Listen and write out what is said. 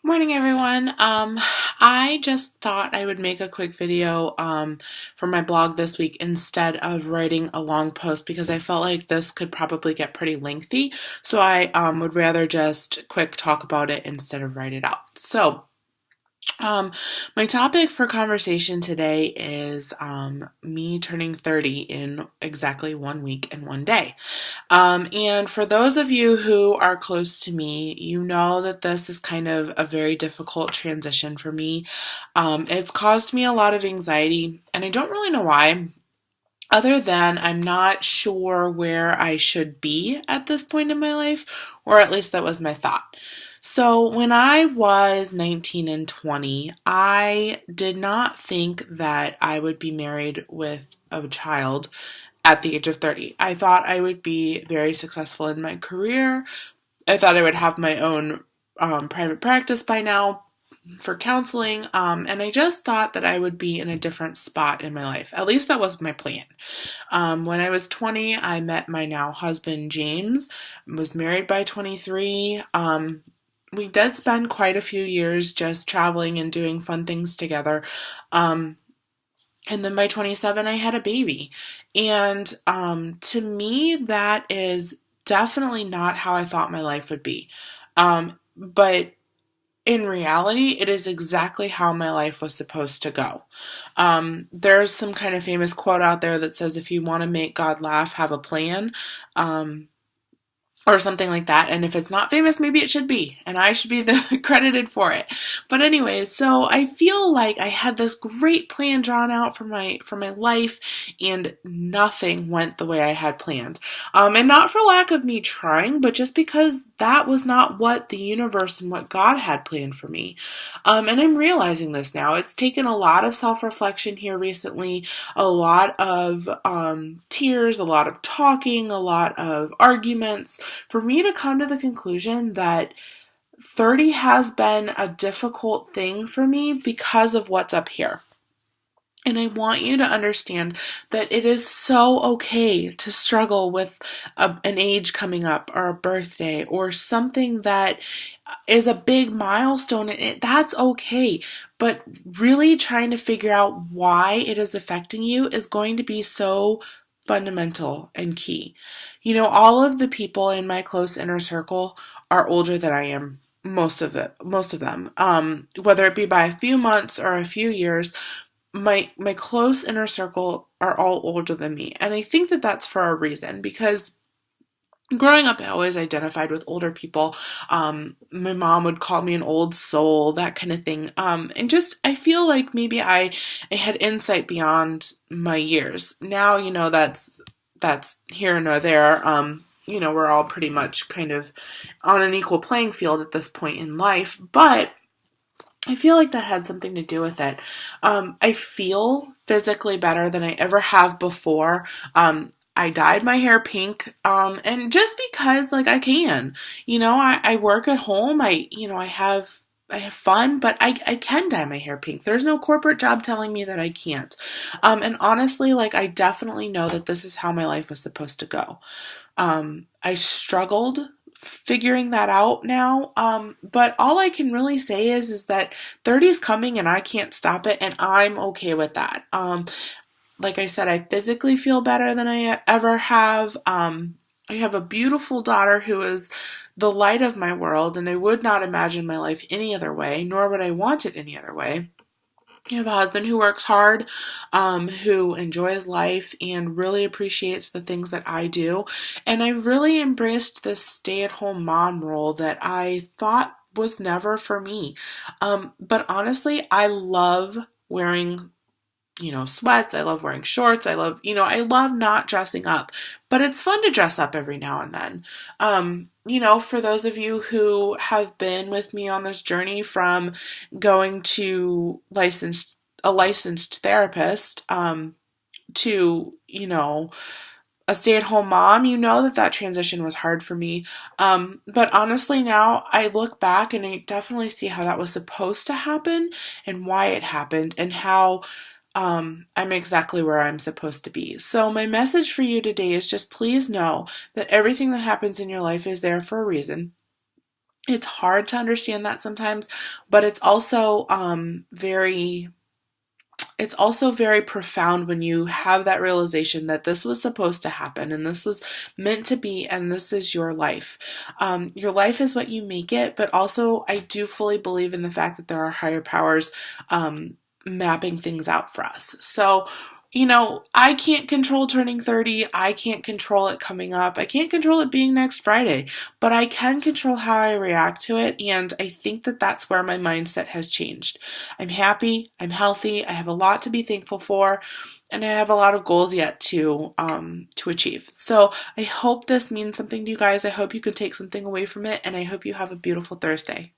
Morning, everyone. I just thought I would make a quick video for my blog this week instead of writing a long post because I felt like this could probably get pretty lengthy. So I would rather just quick talk about it instead of write it out. Um, my topic for conversation today is me turning 30 in exactly 1 week and 1 day. And for those of you who are close to me, you know that this is kind of a very difficult transition for me. It's caused me a lot of anxiety, and I don't really know why. Other than I'm not sure where I should be at this point in my life, or at least that was my thought. So, when I was 19 and 20, I did not think that I would be married with a child at the age of 30. I thought I would be very successful in my career. I thought I would have my own private practice by now for counseling, and I just thought that I would be in a different spot in my life. At least that was my plan. When I was 20, I met my now husband, James, was married by 23. We did spend quite a few years just traveling and doing fun things together. And then by 27, I had a baby. And to me, that is definitely not how I thought my life would be. But in reality, it is exactly how my life was supposed to go. There's some kind of famous quote out there that says, if you want to make God laugh, have a plan. Or something like that. And if it's not famous, maybe it should be. And I should be the credited for it. But anyways, so I feel like I had this great plan drawn out for my life, and nothing went the way I had planned. And not for lack of me trying, but just because that was not what the universe and what God had planned for me. And I'm realizing this now. It's taken a lot of self-reflection here recently, a lot of tears, a lot of talking, a lot of arguments, for me to come to the conclusion that 30 has been a difficult thing for me because of what's up here. And I want you to understand that it is so okay to struggle with an age coming up or a birthday or something that is a big milestone. And that's okay. But really trying to figure out why it is affecting you is going to be so fundamental and key. You know, all of the people in my close inner circle are older than I am. Most of them, whether it be by a few months or a few years, my close inner circle are all older than me. And I think that that's for a reason, because growing up I always identified with older people. My mom would call me an old soul, that kind of thing. And just I feel like maybe I had insight beyond my years. Now, you know, that's here nor there. You know, we're all pretty much kind of on an equal playing field at this point in life, but I feel like that had something to do with it. I feel physically better than I ever have before. I dyed my hair pink, and just because, like, I can, you know, I work at home. I have fun, but I can dye my hair pink. There's no corporate job telling me that I can't. And honestly, like, I definitely know that this is how my life was supposed to go. I struggled figuring that out now. But all I can really say is that 30 is coming and I can't stop it, and I'm okay with that. Like I said, I physically feel better than I ever have. I have a beautiful daughter who is the light of my world, and I would not imagine my life any other way, nor would I want it any other way. I have a husband who works hard, who enjoys life and really appreciates the things that I do. And I've really embraced this stay-at-home mom role that I thought was never for me. But honestly, I love wearing, you know, sweats. I love wearing shorts. I love not dressing up, but it's fun to dress up every now and then. You know, for those of you who have been with me on this journey from going to a licensed therapist, to, you know, a stay-at-home mom, you know that that transition was hard for me. But honestly, now I look back and I definitely see how that was supposed to happen and why it happened and how I'm exactly where I'm supposed to be. So my message for you today is just please know that everything that happens in your life is there for a reason. It's hard to understand that sometimes, but it's also very profound when you have that realization that this was supposed to happen and this was meant to be, and this is your life. Your life is what you make it, but also I do fully believe in the fact that there are higher powers mapping things out for us. So, I can't control turning 30. I can't control it coming up. I can't control it being next Friday, but I can control how I react to it. And I think that that's where my mindset has changed. I'm happy. I'm healthy. I have a lot to be thankful for. And I have a lot of goals yet to achieve. So I hope this means something to you guys. I hope you can take something away from it. And I hope you have a beautiful Thursday.